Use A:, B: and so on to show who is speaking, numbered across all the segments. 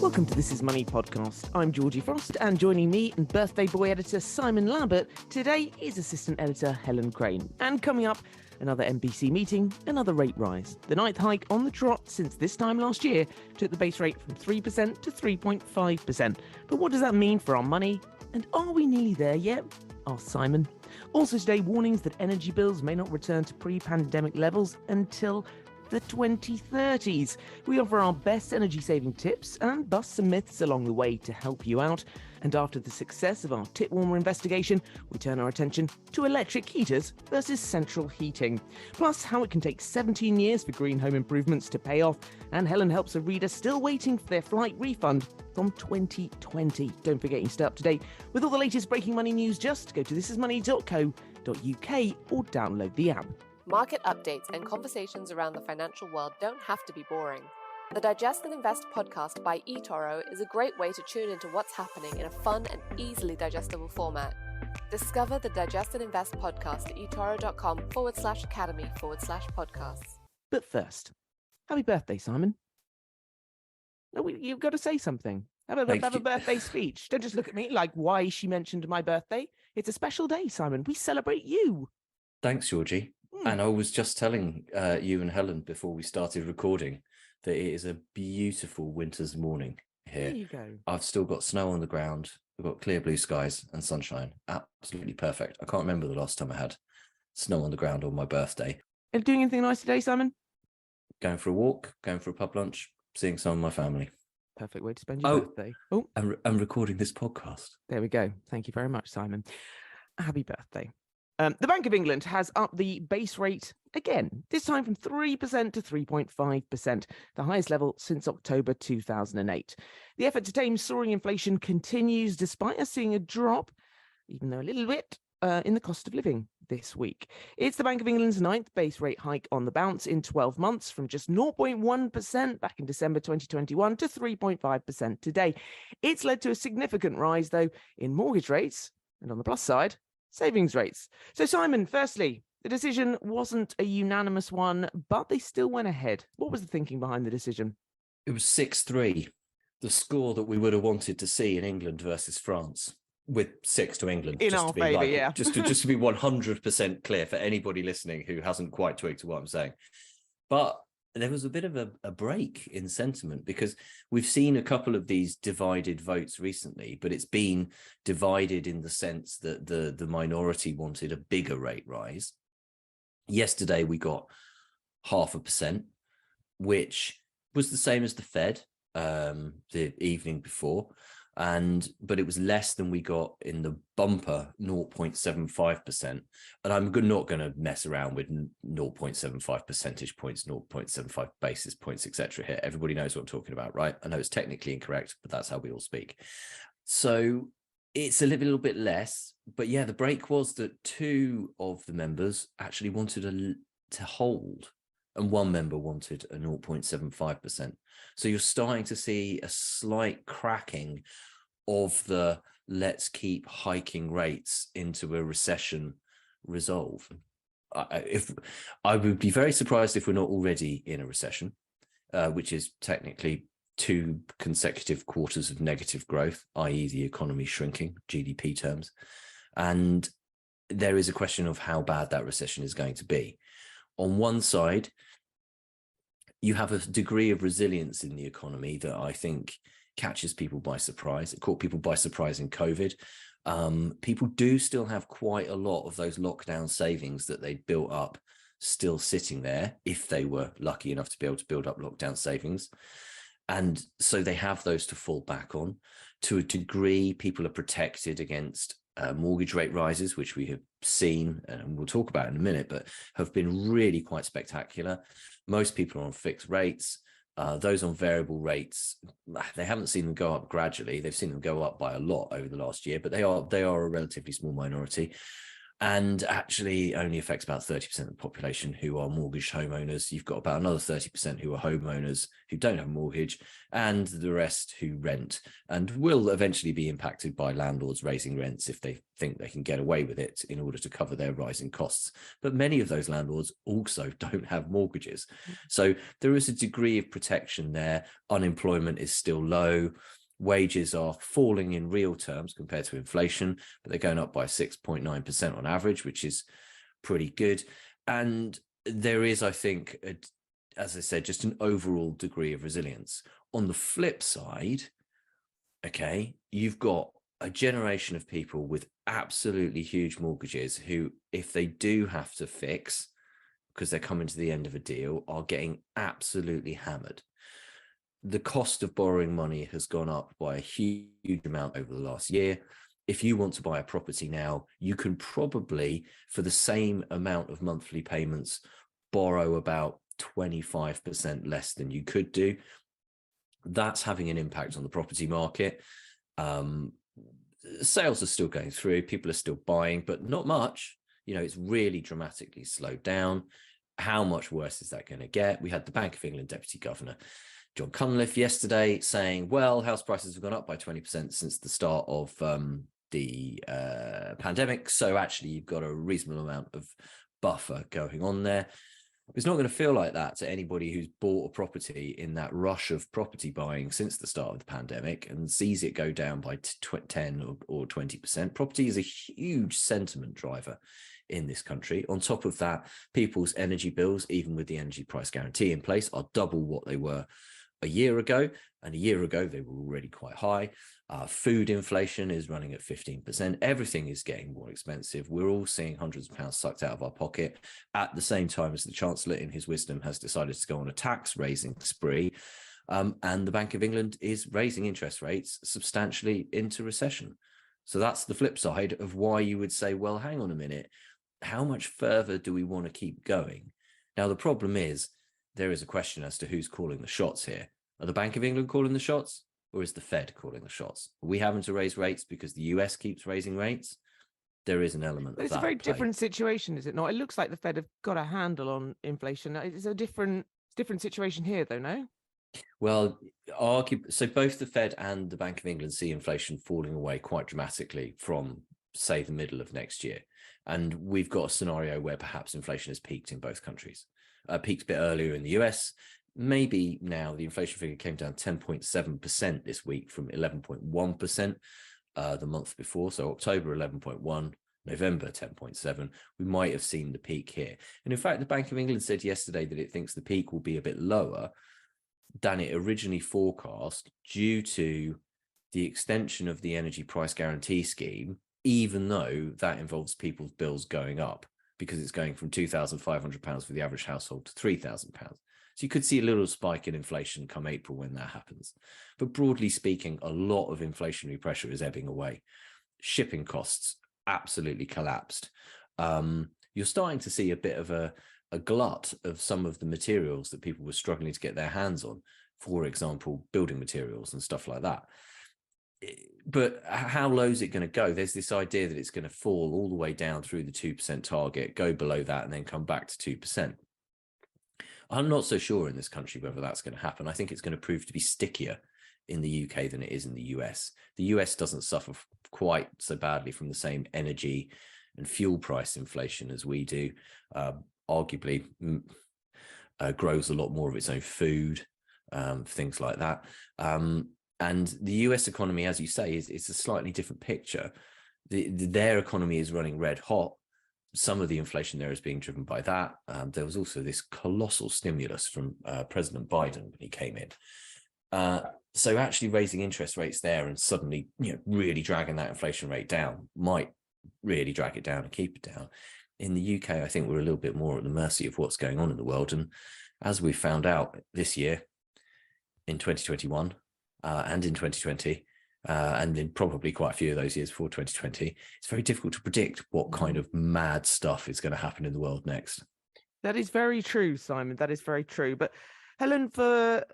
A: Welcome to This Is Money podcast. I'm Georgie Frost, and joining me and birthday boy editor Simon Lambert today is assistant editor Helen Crane. And coming up, another MPC meeting, another rate rise. The ninth hike on the trot since this time last year took the base rate from 3% to 3.5%. But what does that mean for our money? And are we nearly there yet? Asked Simon. Also today, warnings that energy bills may not return to pre-pandemic levels until the 2030s. We offer our best energy saving tips and bust some myths along the way to help you out. And after the success of our tip warmer investigation, we turn our attention to electric heaters versus central heating. Plus how it can take 17 years for green home improvements to pay off. And Helen helps a reader still waiting for their flight refund from 2020. Don't forget you stay up to date with all the latest breaking money news. Just go to thisismoney.co.uk or download the app.
B: Market updates and conversations around the financial world don't have to be boring. The Digest and Invest podcast by eToro is a great way to tune into what's happening in a fun and easily digestible format. Discover the Digest and Invest podcast at etoro.com/academy/podcasts.
A: But first, happy birthday, Simon. No, you've got to say something. Have a birthday speech. Don't just look at me like why she mentioned my birthday. It's a special day, Simon. We celebrate you.
C: Thanks, Georgie. And I was just telling you and Helen before we started recording that it is a beautiful winter's morning here.
A: There you go.
C: I've still got snow on the ground. We've got clear blue skies and sunshine. Absolutely perfect. I can't remember the last time I had snow on the ground on my birthday.
A: And doing anything nice today, Simon?
C: Going for a walk, going for a pub lunch, seeing some of my family.
A: Perfect way to spend your birthday. Oh,
C: and recording this podcast.
A: There we go. Thank you very much, Simon. Happy birthday. The Bank of England has upped the base rate again, this time from 3% to 3.5%, the highest level since October 2008. The effort to tame soaring inflation continues despite us seeing a drop, even though a little bit, in the cost of living this week. It's the Bank of England's ninth base rate hike on the bounce in 12 months, from just 0.1% back in December 2021 to 3.5% today. It's led to a significant rise, though, in mortgage rates, and on the plus side, savings rates. So, Simon, firstly, the decision wasn't a unanimous one, but they still went ahead. What was the thinking behind the decision?
C: It was 6-3, the score that we would have wanted to see in England versus France, with 6 to England.
A: In our favour, yeah.
C: just to be 100% clear for anybody listening who hasn't quite twigged to what I'm saying. But there was a bit of a break in sentiment, because we've seen a couple of these divided votes recently, but it's been divided in the sense that the minority wanted a bigger rate rise. Yesterday, we got 0.5%, which was the same as the Fed the evening before. But it was less than we got in the bumper 0.75%. And I'm not going to mess around with 0.75 percentage points, 0.75 basis points, etc. here. Everybody knows what I'm talking about, right? I know it's technically incorrect, but that's how we all speak. So it's a little bit less. But yeah, the break was that 2 of the members actually wanted to hold, and 1 member wanted a 0.75%. So you're starting to see a slight cracking of the let's keep hiking rates into a recession resolve. I would be very surprised if we're not already in a recession, which is technically 2 consecutive quarters of negative growth, i.e. the economy shrinking, GDP terms. And there is a question of how bad that recession is going to be. On one side, you have a degree of resilience in the economy that I think catches people by surprise. It caught people by surprise in COVID. People do still have quite a lot of those lockdown savings that they built up still sitting there, if they were lucky enough to be able to build up lockdown savings. And so they have those to fall back on. To a degree, people are protected against mortgage rate rises, which we have seen, and we'll talk about in a minute, but have been really quite spectacular. Most people are on fixed rates. Those on variable rates, they haven't seen them go up gradually. They've seen them go up by a lot over the last year, but they are a relatively small minority. and actually only affects about 30% of the population who are mortgaged homeowners. You've got about another 30% who are homeowners who don't have a mortgage, and the rest who rent and will eventually be impacted by landlords raising rents if they think they can get away with it in order to cover their rising costs. But many of those landlords also don't have mortgages. So there is a degree of protection there. Unemployment is still low. Wages are falling in real terms compared to inflation, but they're going up by 6.9% on average, which is pretty good. And there is, I think, as I said, just an overall degree of resilience. On the flip side, okay, you've got a generation of people with absolutely huge mortgages who, if they do have to fix because they're coming to the end of a deal, are getting absolutely hammered. The cost of borrowing money has gone up by a huge amount over the last year. If you want to buy a property now, you can probably, for the same amount of monthly payments, borrow about 25% less than you could do. That's having an impact on the property market. Sales are still going through, people are still buying, but not much. It's really dramatically slowed down. How much worse is that going to get? We had the Bank of England Deputy Governor John Cunliffe yesterday saying, well, house prices have gone up by 20% since the start of the pandemic. So actually, you've got a reasonable amount of buffer going on there. It's not going to feel like that to anybody who's bought a property in that rush of property buying since the start of the pandemic and sees it go down by 10 or 20%. Property is a huge sentiment driver in this country. On top of that, people's energy bills, even with the energy price guarantee in place, are double what they were a year ago, and a year ago they were already quite high. Food inflation is running at 15%. Everything is getting more expensive. We're all seeing hundreds of pounds sucked out of our pocket at the same time as the Chancellor, in his wisdom, has decided to go on a tax raising spree. And the Bank of England is raising interest rates substantially into recession. So that's the flip side of why you would say, well, hang on a minute, how much further do we want to keep going? Now, the problem is there is a question as to who's calling the shots here. Are the Bank of England calling the shots, or is the Fed calling the shots? Are we having to raise rates because the US keeps raising rates? There is an element of that.
A: It's a very different situation, is it not? It looks like the Fed have got a handle on inflation. It's a different situation here, though, no?
C: Well, so both the Fed and the Bank of England see inflation falling away quite dramatically from, say, the middle of next year. And we've got a scenario where perhaps inflation has peaked in both countries. Peaked a bit earlier in the US. Maybe now the inflation figure came down 10.7% this week from 11.1% the month before. So October 11.1, November 10.7. We might have seen the peak here. And in fact, the Bank of England said yesterday that it thinks the peak will be a bit lower than it originally forecast due to the extension of the energy price guarantee scheme, even though that involves people's bills going up, because it's going from £2,500 for the average household to £3,000. So you could see a little spike in inflation come April when that happens. But broadly speaking, a lot of inflationary pressure is ebbing away. Shipping costs absolutely collapsed. You're starting to see a bit of a glut of some of the materials that people were struggling to get their hands on, for example, building materials and stuff like that. But how low is it going to go? There's this idea that it's going to fall all the way down through the 2% target, go below that, and then come back to 2%. I'm not so sure in this country whether that's going to happen. I think it's going to prove to be stickier in the UK than it is in the US. The US doesn't suffer quite so badly from the same energy and fuel price inflation as we do. Arguably grows a lot more of its own food, things like that. And the US economy, as you say, is a slightly different picture. Their economy is running red hot. Some of the inflation there is being driven by that. There was also this colossal stimulus from President Biden when he came in. So actually raising interest rates there and suddenly, really dragging that inflation rate down might really drag it down and keep it down. In the UK, I think we're a little bit more at the mercy of what's going on in the world. And as we found out this year, in 2021 and in 2020, and in probably quite a few of those years before 2020, it's very difficult to predict what kind of mad stuff is going to happen in the world next.
A: That is very true, Simon. That is very true. But Helen, for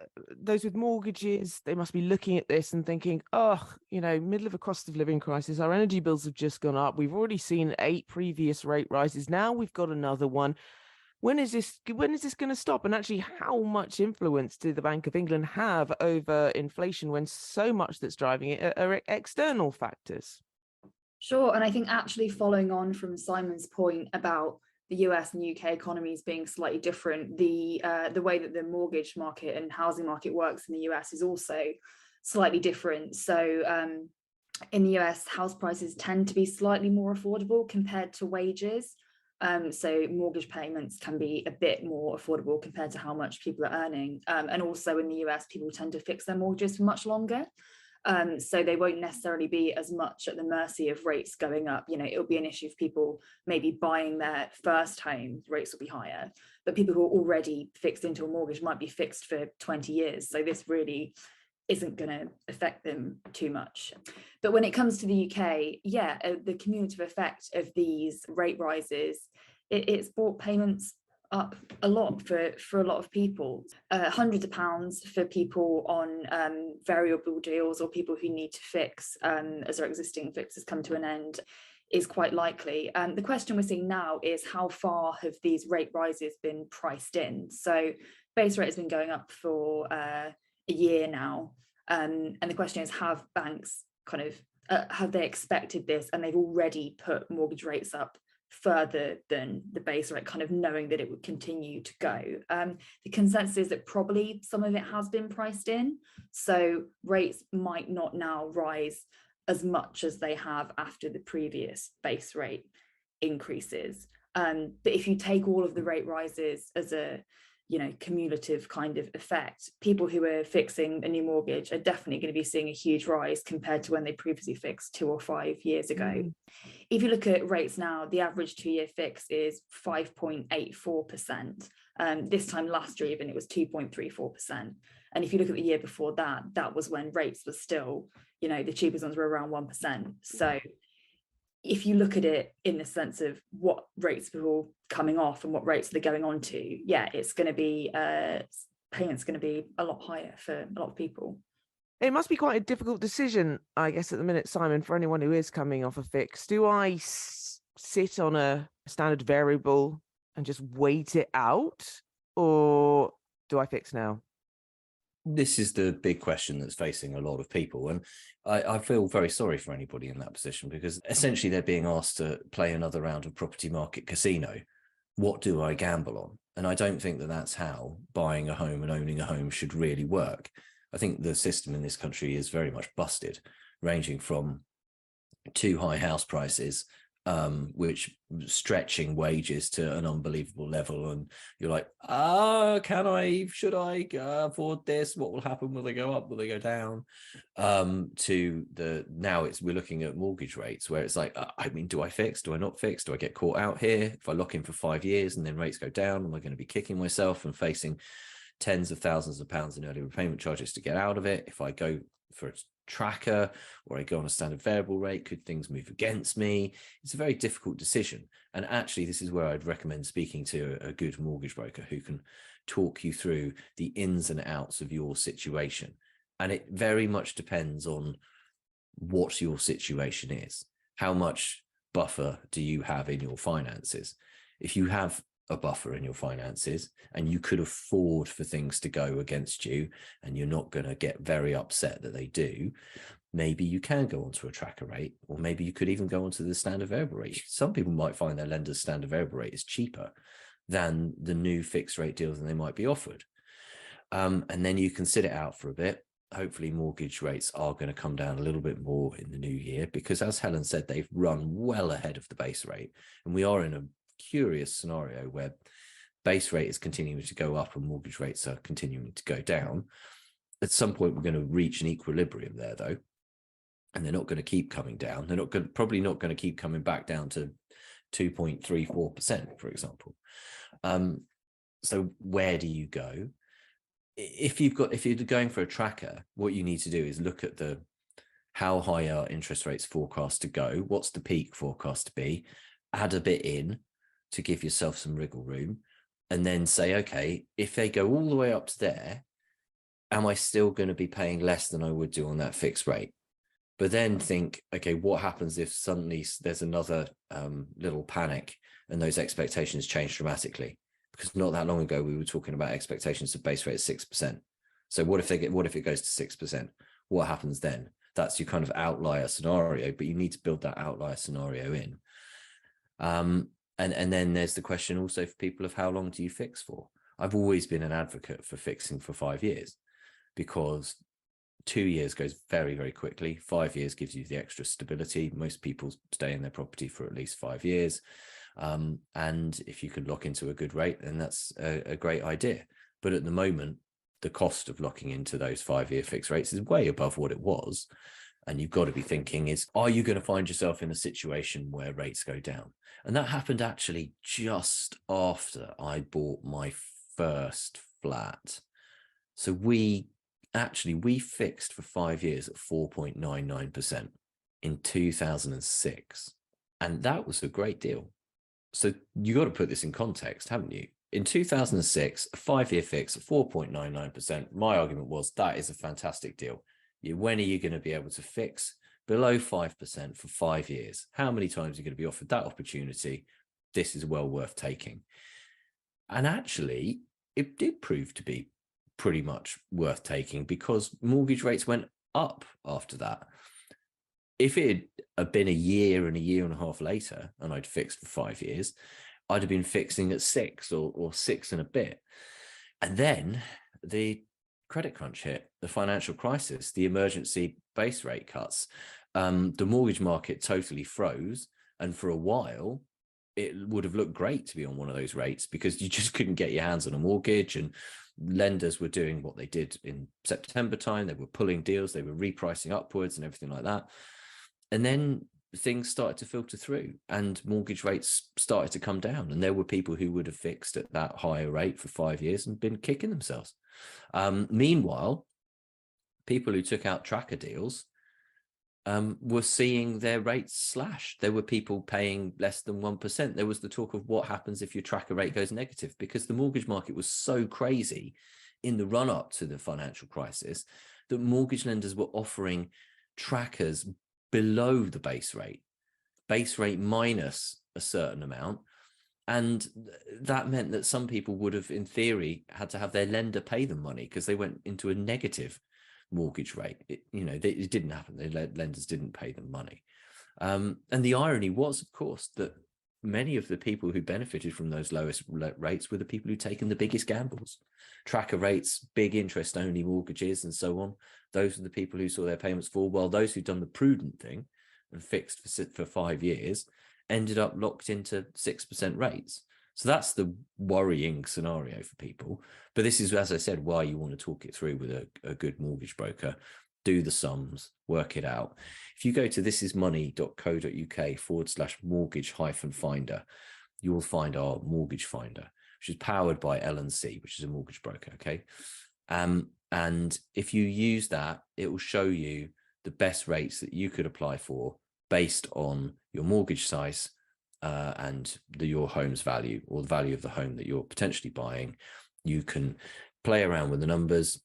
A: those with mortgages, they must be looking at this and thinking, oh, middle of a cost of living crisis, our energy bills have just gone up. We've already seen 8 previous rate rises. Now we've got another one. When is this going to stop? And actually, how much influence do the Bank of England have over inflation when so much that's driving it are external factors?
D: Sure. And I think actually following on from Simon's point about the US and UK economies being slightly different, the way that the mortgage market and housing market works in the US is also slightly different. So in the US, house prices tend to be slightly more affordable compared to wages. So mortgage payments can be a bit more affordable compared to how much people are earning. And also in the US, people tend to fix their mortgages for much longer. So they won't necessarily be as much at the mercy of rates going up. It'll be an issue of people maybe buying their first home, rates will be higher, but people who are already fixed into a mortgage might be fixed for 20 years. So this really isn't going to affect them too much. But when it comes to the UK, the cumulative effect of these rate rises, it's brought payments up a lot for a lot of people, hundreds of pounds for people on variable deals or people who need to fix as their existing fixes come to an end is quite likely. The question we're seeing now is how far have these rate rises been priced in? So base rate has been going up for a year now, and the question is, have banks have they expected this and they've already put mortgage rates up further than the base rate, kind of knowing that it would continue to go? The consensus is that probably some of it has been priced in, so rates might not now rise as much as they have after the previous base rate increases. But if you take all of the rate rises as a cumulative kind of effect, people who are fixing a new mortgage are definitely going to be seeing a huge rise compared to when they previously fixed 2 or 5 years ago. If you look at rates now, the average 2-year fix is 5.84%. This time last year, even, it was 2.34%. And if you look at the year before that, that was when rates were still, the cheapest ones were around 1%. So if you look at it in the sense of what rates are all coming off and what rates they're going on to, it's going to be, payment's going to be a lot higher for a lot of people.
A: It must be quite a difficult decision, I guess, at the minute, Simon, for anyone who is coming off a fix. Do I sit on a standard variable and just wait it out, or do I fix now?
C: This is the big question that's facing a lot of people. And I feel very sorry for anybody in that position, because essentially they're being asked to play another round of property market casino. What do I gamble on? And I don't think that that's how buying a home and owning a home should really work. I think the system in this country is very much busted, ranging from too high house prices, which stretching wages to an unbelievable level, and you're like, should I afford this? What will happen? Will they go up? Will they go down? To we're looking at mortgage rates where it's like, do I fix? Do I not fix? Do I get caught out here? If I lock in for 5 years and then rates go down, am I going to be kicking myself and facing tens of thousands of pounds in early repayment charges to get out of it? If I go for a tracker or I go on a standard variable rate, could things move against me? It's a very difficult decision. And actually, this is where I'd recommend speaking to a good mortgage broker who can talk you through the ins and outs of your situation. And it very much depends on what your situation is. How much buffer do you have in your finances? If you have a buffer in your finances and you could afford for things to go against you and you're not going to get very upset that they do, maybe you can go onto a tracker rate, or maybe you could even go onto the standard variable rate. Some people might find their lender's standard variable rate is cheaper than the new fixed rate deals that they might be offered. And then you can sit it out for a bit. Hopefully mortgage rates are going to come down a little bit more in the new year, because as Helen said, they've run well ahead of the base rate, and we are in a curious scenario where base rate is continuing to go up and mortgage rates are continuing to go down. At some point we're going to reach an equilibrium there, though, and they're not going to keep coming down. They're probably not going to keep coming back down to 2.34%, for example. So where do you go? If you're going for a tracker, what you need to do is look at how high are interest rates forecast to go, what's the peak forecast to be, add a bit in to give yourself some wriggle room, and then say, okay, if they go all the way up to there, am I still going to be paying less than I would do on that fixed rate? But then think, okay, what happens if suddenly there's another little panic and those expectations change dramatically? Because not that long ago, we were talking about expectations of base rate at 6%. So what if it goes to 6%? What happens then? That's your kind of outlier scenario, but you need to build that outlier scenario in. And then there's the question also for people of how long do you fix for? I've always been an advocate for fixing for 5 years, because 2 years goes very, very quickly. 5 years gives you the extra stability. Most people stay in their property for at least 5 years. And if you can lock into a good rate, then that's a great idea. But at the moment, the cost of locking into those 5-year fixed rates is way above what it was. And you've got to be thinking is, are you going to find yourself in a situation where rates go down? And that happened actually just after I bought my first flat. So we fixed for 5 years at 4.99% in 2006. And that was a great deal. So you got to put this in context, haven't you? In 2006, a 5-year fix at 4.99%, my argument was that is a fantastic deal. When are you going to be able to fix below 5% for 5 years? How many times are you going to be offered that opportunity? This is well worth taking. And actually, it did prove to be pretty much worth taking, because mortgage rates went up after that. If it had been a year and a half later and I'd fixed for 5 years, I'd have been fixing at 6 or 6 and a bit. And then the credit crunch hit, the financial crisis, the emergency base rate cuts, the mortgage market totally froze. And for a while, it would have looked great to be on one of those rates, because you just couldn't get your hands on a mortgage, and lenders were doing what they did in September time. They were pulling deals, they were repricing upwards and everything like that. And then things started to filter through and mortgage rates started to come down. And there were people who would have fixed at that higher rate for 5 years and been kicking themselves. Meanwhile, people who took out tracker deals were seeing their rates slashed. There were people paying less than 1%. There was the talk of what happens if your tracker rate goes negative, because the mortgage market was so crazy in the run up to the financial crisis that mortgage lenders were offering trackers below the base rate minus a certain amount. And that meant that some people would have, in theory, had to have their lender pay them money because they went into a negative mortgage rate. It didn't happen. The lenders didn't pay them money. And the irony was, of course, that many of the people who benefited from those lowest rates were the people who'd taken the biggest gambles. Tracker rates, big interest only mortgages and so on. Those are the people who saw their payments fall, while those who'd done the prudent thing and fixed for 5 years ended up locked into 6% rates. So that's the worrying scenario for people. But this is, as I said, why you want to talk it through with a good mortgage broker. Do the sums, work it out. If you go to thisismoney.co.uk/mortgage-finder, you will find our mortgage finder, which is powered by L&C, which is a mortgage broker. Okay. And if you use that, it will show you the best rates that you could apply for based on your mortgage size and your home's value, or the value of the home that you're potentially buying. You can play around with the numbers.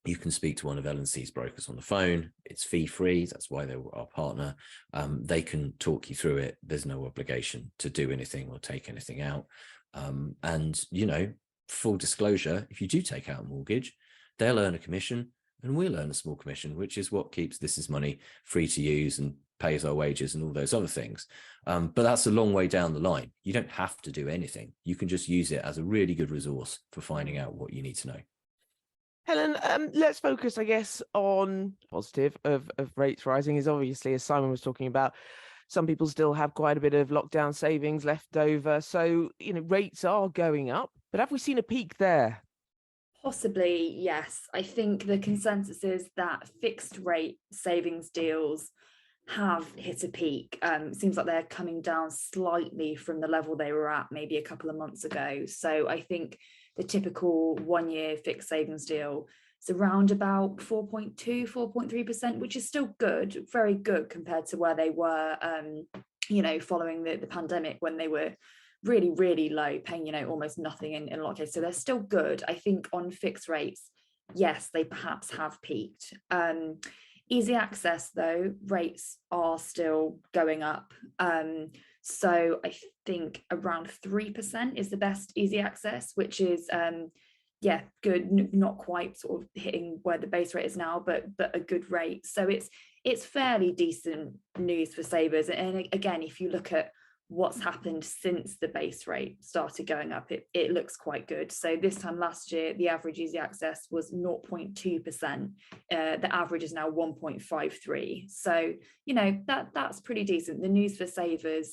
C: You can speak to one of L&C's brokers on the phone. It's fee-free. That's why they're our partner. They can talk you through it. There's no obligation to do anything or take anything out. And, full disclosure, if you do take out a mortgage, they'll earn a commission and we'll earn a small commission, which is what keeps This Is Money free to use and pays our wages and all those other things. But that's a long way down the line. You don't have to do anything. You can just use it as a really good resource for finding out what you need to know.
A: Helen, let's focus, I guess, on positive of rates rising. Is obviously, as Simon was talking about, some people still have quite a bit of lockdown savings left over. So, rates are going up, but have we seen a peak there?
D: Possibly, yes. I think the consensus is that fixed rate savings deals have hit a peak. It seems like they're coming down slightly from the level they were at maybe a couple of months ago. So I think the typical 1 year fixed savings deal is around about 4.2, 4.3%, which is still good, very good compared to where they were, following the pandemic, when they were really, really low, paying, almost nothing in a lot of cases. So they're still good. I think on fixed rates, yes, they perhaps have peaked. Easy access, though, rates are still going up. So I think around 3% is the best easy access, which is good, not quite sort of hitting where the base rate is now, but a good rate. So it's fairly decent news for savers. And again, if you look at what's happened since the base rate started going up, it looks quite good. So this time last year, the average easy access was 0.2%. The average is now 1.53. So, that's pretty decent. The news for savers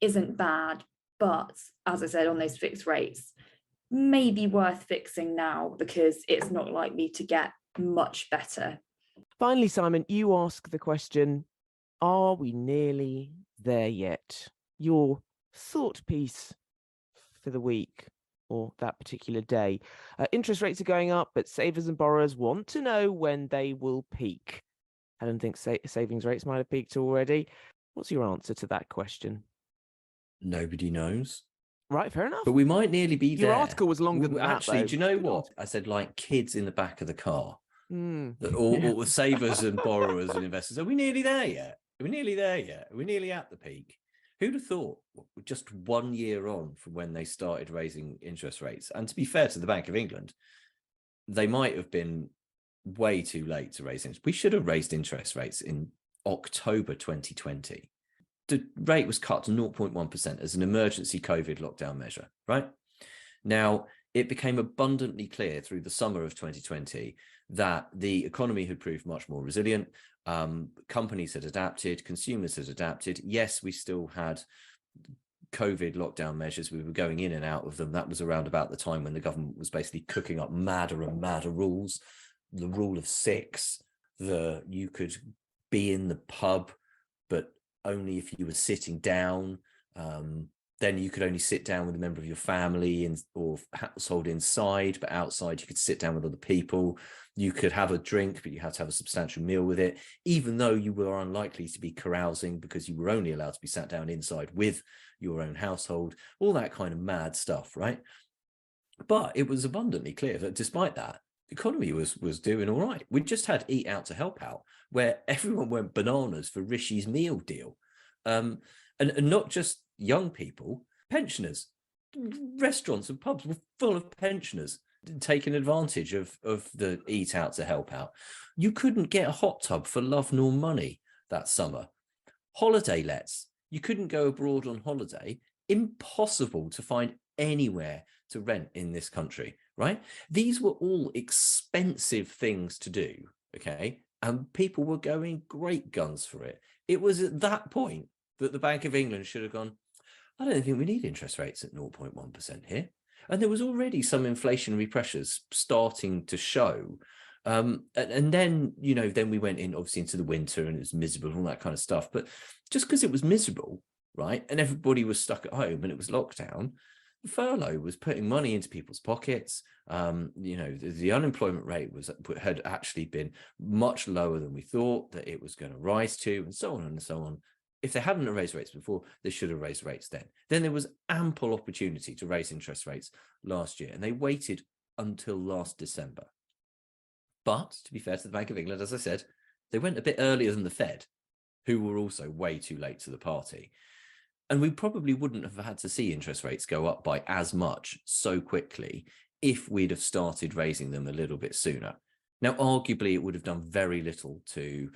D: isn't bad, but as I said, on those fixed rates, maybe worth fixing now because it's not likely to get much better.
A: Finally, Simon, you ask the question, are we nearly there yet? Your thought piece for the week or that particular day. Interest rates are going up, but savers and borrowers want to know when they will peak. Helen thinks savings rates might have peaked already. What's your answer to that question?
C: Nobody knows.
A: Right, fair enough.
C: But we might nearly be there.
A: Your article was longer than that,
C: actually,
A: though.
C: do you know
A: Good
C: what?
A: article.
C: I said, like kids in the back of the car.
A: Yeah.
C: All the savers and borrowers and investors. Are we nearly there yet? Are we nearly there yet? Are we nearly at the peak? Who'd have thought just 1 year on from when they started raising interest rates? And to be fair to the Bank of England, they might have been way too late to raise interest. We should have raised interest rates in October 2020. The rate was cut to 0.1% as an emergency COVID lockdown measure, right? Now, it became abundantly clear through the summer of 2020 that the economy had proved much more resilient. Companies had adapted, consumers had adapted. Yes, we still had COVID lockdown measures. We were going in and out of them. That was around about the time when the government was basically cooking up madder and madder rules. The rule of six, you could be in the pub, but only if you were sitting down. Then you could only sit down with a member of your family or household inside, but outside you could sit down with other people. You could have a drink, but you had to have a substantial meal with it, even though you were unlikely to be carousing because you were only allowed to be sat down inside with your own household, all that kind of mad stuff, right? But it was abundantly clear that despite that, the economy was doing all right. We just had Eat Out to Help Out, where everyone went bananas for Rishi's meal deal. And not just young people, pensioners. Restaurants and pubs were full of pensioners taking advantage of the Eat Out to Help Out. You couldn't get a hot tub for love nor money that summer. Holiday lets. You couldn't go abroad on holiday. Impossible to find anywhere to rent in this country, right? These were all expensive things to do, okay? And people were going great guns for it. It was at that point that the Bank of England should have gone, I don't think we need interest rates at 0.1% here. And there was already some inflationary pressures starting to show. And then, then we went in obviously into the winter and it was miserable and all that kind of stuff. But just because it was miserable, right, and everybody was stuck at home and it was lockdown, the furlough was putting money into people's pockets. The unemployment rate had actually been much lower than we thought that it was going to rise to, and so on and so on. If they hadn't raised rates before, they should have raised rates then. Then there was ample opportunity to raise interest rates last year, and they waited until last December. But to be fair to the Bank of England, as I said, they went a bit earlier than the Fed, who were also way too late to the party. And we probably wouldn't have had to see interest rates go up by as much so quickly if we'd have started raising them a little bit sooner. Now, arguably, it would have done very little to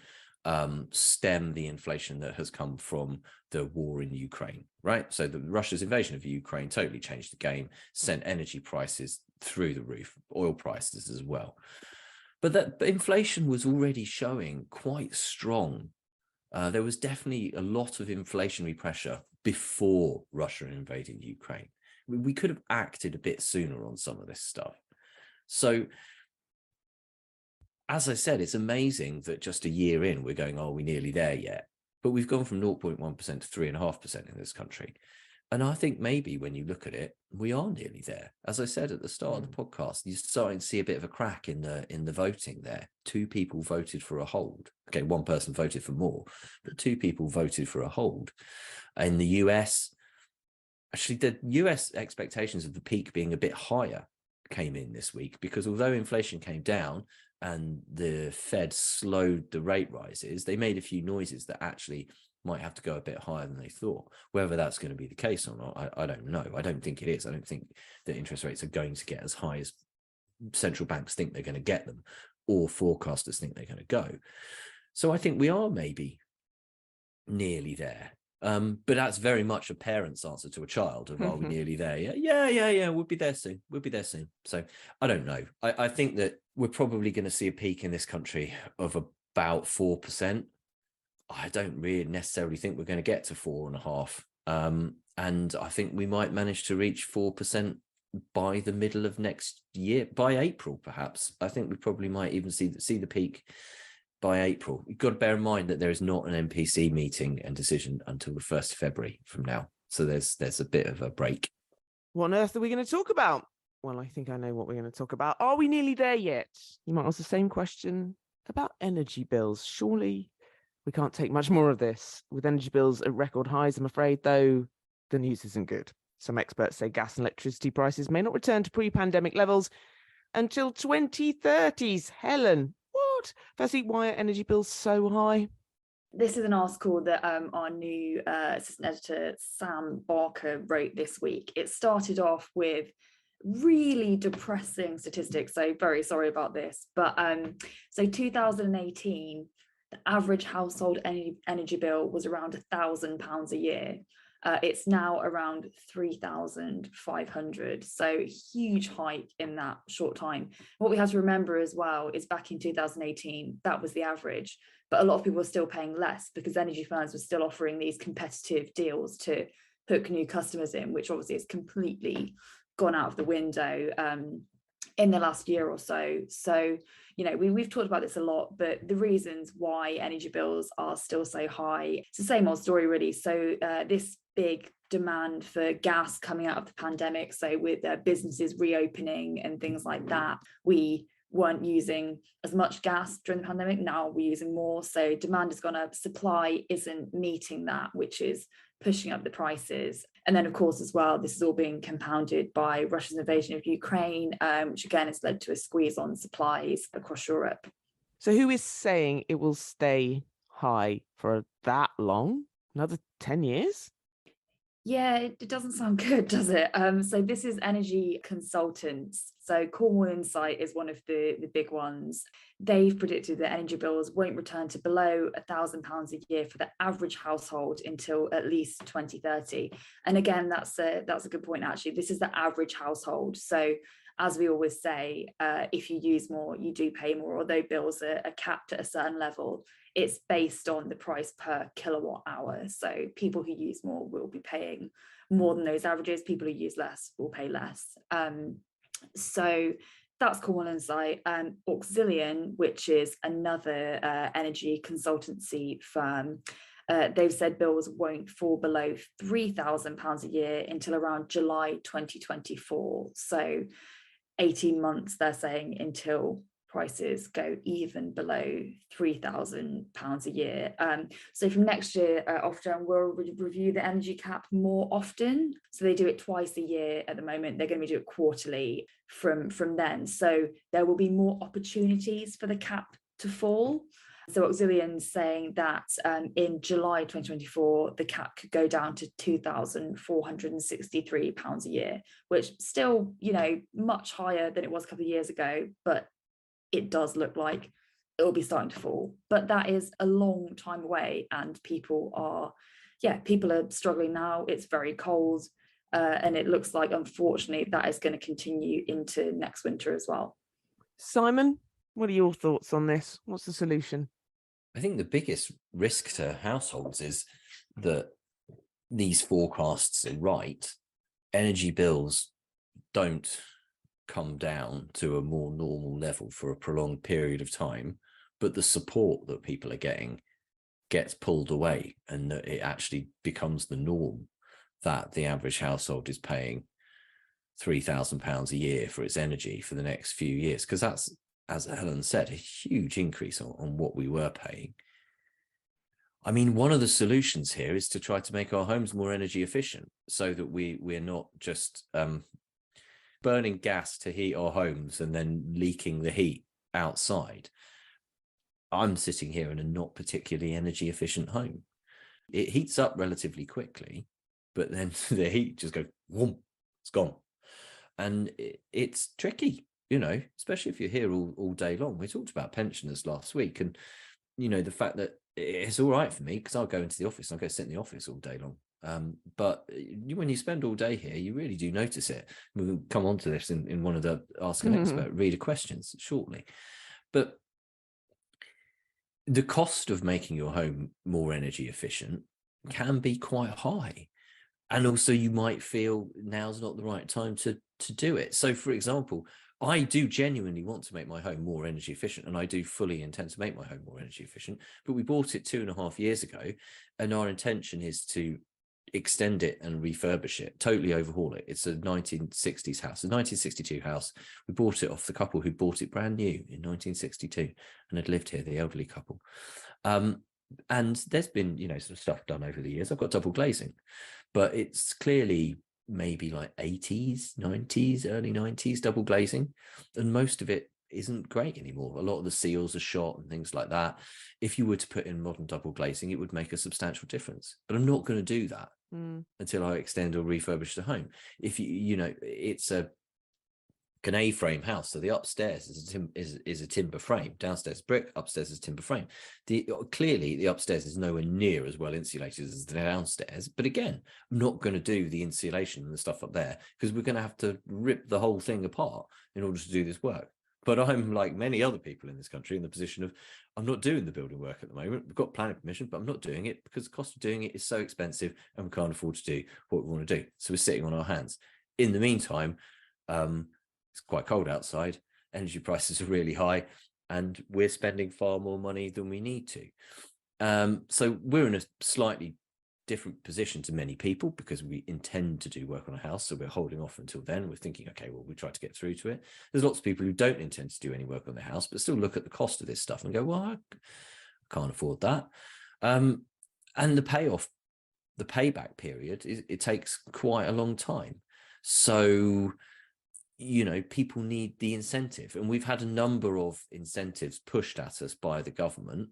C: stem the inflation that has come from the war in Ukraine, right? So Russia's invasion of Ukraine totally changed the game, sent energy prices through the roof, oil prices as well. But that inflation was already showing quite strong. There was definitely a lot of inflationary pressure before Russia invaded Ukraine. We could have acted a bit sooner on some of this stuff. So, as I said, it's amazing that just a year in, we're going, are we nearly there yet? But we've gone from 0.1% to 3.5% in this country. And I think maybe when you look at it, we are nearly there. As I said at the start of the podcast, you're starting to see a bit of a crack in the voting there. 2 people voted for a hold. Okay, 1 person voted for more, but 2 people voted for a hold. In the US, Actually, the US expectations of the peak being a bit higher came in this week, because although inflation came down and the Fed slowed the rate rises, they made a few noises that actually might have to go a bit higher than they thought. Whether that's going to be the case or not, I don't know. I don't think it is. I don't think that interest rates are going to get as high as central banks think they're going to get them, or forecasters think they're going to go. So I think we are maybe nearly there. But that's very much a parent's answer to a child of, are we nearly there? Yeah, we'll be there soon. So I don't know. I think that we're probably going to see a peak in this country of about 4%. I don't really necessarily think we're going to get to 4.5%. And I think we might manage to reach 4% by the middle of next year, by April, perhaps. I think we probably might even see the peak by April. You've got to bear in mind that there is not an MPC meeting and decision until the 1st of February from now. So there's a bit of a break.
A: What on earth are we going to talk about? Well, I think I know what we're going to talk about. Are we nearly there yet? You might ask the same question about energy bills. Surely we can't take much more of this. With energy bills at record highs, I'm afraid, though, the news isn't good. Some experts say gas and electricity prices may not return to pre-pandemic levels until 2030s. Helen, what? Firstly, why are energy bills so high?
D: This is an article that our new assistant editor, Sam Barker, wrote this week. It started off with really depressing statistics, so very sorry about this. But so 2018, the average household energy bill was around £1,000 a year. It's now around 3,500. So huge hike in that short time. What we have to remember as well is back in 2018, that was the average, but a lot of people were still paying less because energy firms were still offering these competitive deals to hook new customers in, which obviously has completely gone out of the window in the last year or so. So, you know, we've talked about this a lot, but the reasons why energy bills are still so high, it's the same old story really. So this big demand for gas coming out of the pandemic, so with businesses reopening and things like that, we weren't using as much gas during the pandemic. Now we're using more, so demand has gone up, supply isn't meeting that, which is pushing up the prices. And then of course as well, this is all being compounded by Russia's invasion of Ukraine, which again has led to a squeeze on supplies across Europe.
A: So who is saying it will stay high for that long? Another 10 years?
D: Yeah, it doesn't sound good, does it? So this is energy consultants. So Cornwall Insight is one of the big ones. They've predicted that energy bills won't return to below £1,000 a year for the average household until at least 2030. And again, that's a good point, actually. This is the average household. So as we always say, if you use more, you do pay more, although bills are capped at a certain level. It's based on the price per kilowatt hour. So people who use more will be paying more than those averages. People who use less will pay less. So that's Cornwall Insight. Auxilian, which is another energy consultancy firm, they've said bills won't fall below £3,000 a year until around July 2024. So 18 months, they're saying, until prices go even below £3,000 a year. So from next year, Ofgem will review the energy cap more often. So they do it twice a year at the moment. They're going to do it quarterly from then. So there will be more opportunities for the cap to fall. So Auxilian's saying that in July 2024, the cap could go down to £2,463 a year, which still, you know, much higher than it was a couple of years ago, but it does look like it'll be starting to fall. But that is a long time away, and people are struggling now. It's very cold, and it looks like, unfortunately, that is going to continue into next winter as well.
A: Simon, what are your thoughts on this? What's the solution?
C: I think the biggest risk to households is that these forecasts are right. Energy bills don't come down to a more normal level for a prolonged period of time, but the support that people are getting gets pulled away, and that it actually becomes the norm that the average household is paying £3,000 a year for its energy for the next few years, because that's, as Helen said, a huge increase on what we were paying. I mean, one of the solutions here is to try to make our homes more energy efficient so that we're not just burning gas to heat our homes and then leaking the heat outside. I'm sitting here in a not particularly energy efficient home. It heats up relatively quickly, but then the heat just goes, whoom, it's gone. And it's tricky, especially if you're here all day long. We talked about pensioners last week, and, the fact that it's all right for me because I'll go into the office and I'll go sit in the office all day long. But when you spend all day here, you really do notice it. We'll come on to this in one of the Ask an Expert reader questions shortly. But the cost of making your home more energy efficient can be quite high. And also you might feel now's not the right time to do it. So, for example, I do genuinely want to make my home more energy efficient, and I do fully intend to make my home more energy efficient. But we bought it 2.5 years ago, and our intention is to extend it and refurbish it, totally overhaul it. It's a 1960s house, a 1962 house. We bought it off the couple who bought it brand new in 1962 and had lived here, the elderly couple. And there's been, sort of stuff done over the years. I've got double glazing, but it's clearly maybe like 80s, 90s, early 90s double glazing. And most of it isn't great anymore. A lot of the seals are shot and things like that. If you were to put in modern double glazing, it would make a substantial difference. But I'm not going to do that until I extend or refurbish the home. If it's an A-frame house, so the upstairs is a timber frame, downstairs brick, upstairs is timber frame. Clearly the upstairs is nowhere near as well insulated as the downstairs, but again, I'm not going to do the insulation and the stuff up there because we're going to have to rip the whole thing apart in order to do this work. But I'm, like many other people in this country, in the position of I'm not doing the building work at the moment. We've got planning permission, but I'm not doing it because the cost of doing it is so expensive and we can't afford to do what we want to do. So we're sitting on our hands. In the meantime, it's quite cold outside, energy prices are really high, and we're spending far more money than we need to. So we're in a slightly different position to many people because we intend to do work on a house. So we're holding off until then. We're thinking, okay, well, we try to get through to it. There's lots of people who don't intend to do any work on their house, but still look at the cost of this stuff and go, well, I can't afford that. And the payback period, it takes quite a long time. So people need the incentive, and we've had a number of incentives pushed at us by the government,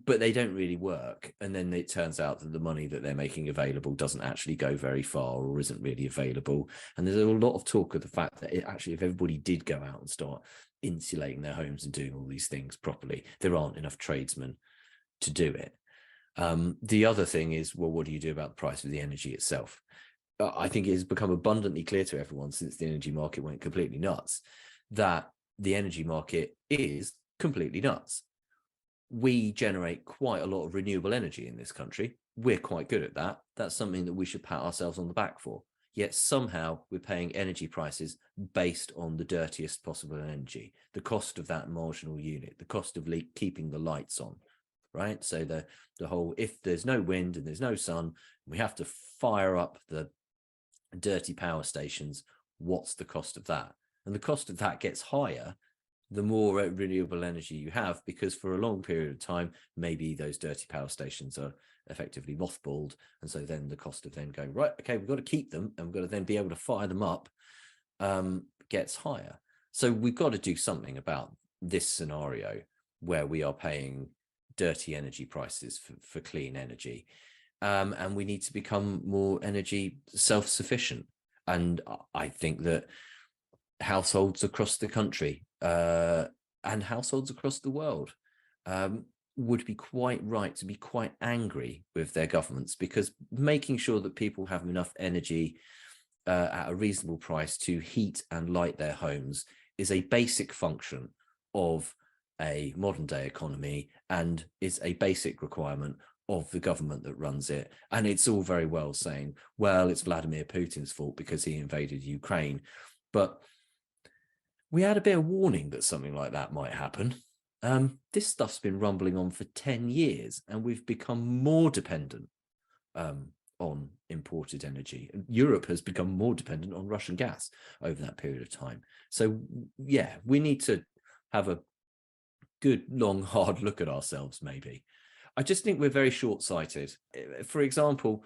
C: but they don't really work. And then it turns out that the money that they're making available doesn't actually go very far or isn't really available. And there's a lot of talk of the fact that if everybody did go out and start insulating their homes and doing all these things properly, there aren't enough tradesmen to do it. The other thing is, well, what do you do about the price of the energy itself? I think it has become abundantly clear to everyone since the energy market went completely nuts that the energy market is completely nuts. We generate quite a lot of renewable energy in this country. We're quite good at that. That's something that we should pat ourselves on the back for. Yet somehow we're paying energy prices based on the dirtiest possible energy, the cost of that marginal unit, the cost of keeping the lights on, right? So the whole, if there's no wind and there's no sun, we have to fire up the dirty power stations. What's the cost of that? And the cost of that gets higher the more renewable energy you have, because for a long period of time, maybe those dirty power stations are effectively mothballed. And so then the cost of then going, right, okay, we've got to keep them and we've got to then be able to fire them up gets higher. So we've got to do something about this scenario where we are paying dirty energy prices for clean energy. And we need to become more energy self-sufficient. And I think that households across the country and households across the world would be quite right to be quite angry with their governments, because making sure that people have enough energy at a reasonable price to heat and light their homes is a basic function of a modern day economy and is a basic requirement of the government that runs it. And it's all very well saying, well, it's Vladimir Putin's fault because he invaded Ukraine. But we had a bit of warning that something like that might happen. This stuff's been rumbling on for 10 years and we've become more dependent on imported energy. Europe has become more dependent on Russian gas over that period of time. So yeah, we need to have a good, long, hard look at ourselves, maybe. I just think we're very short-sighted. For example,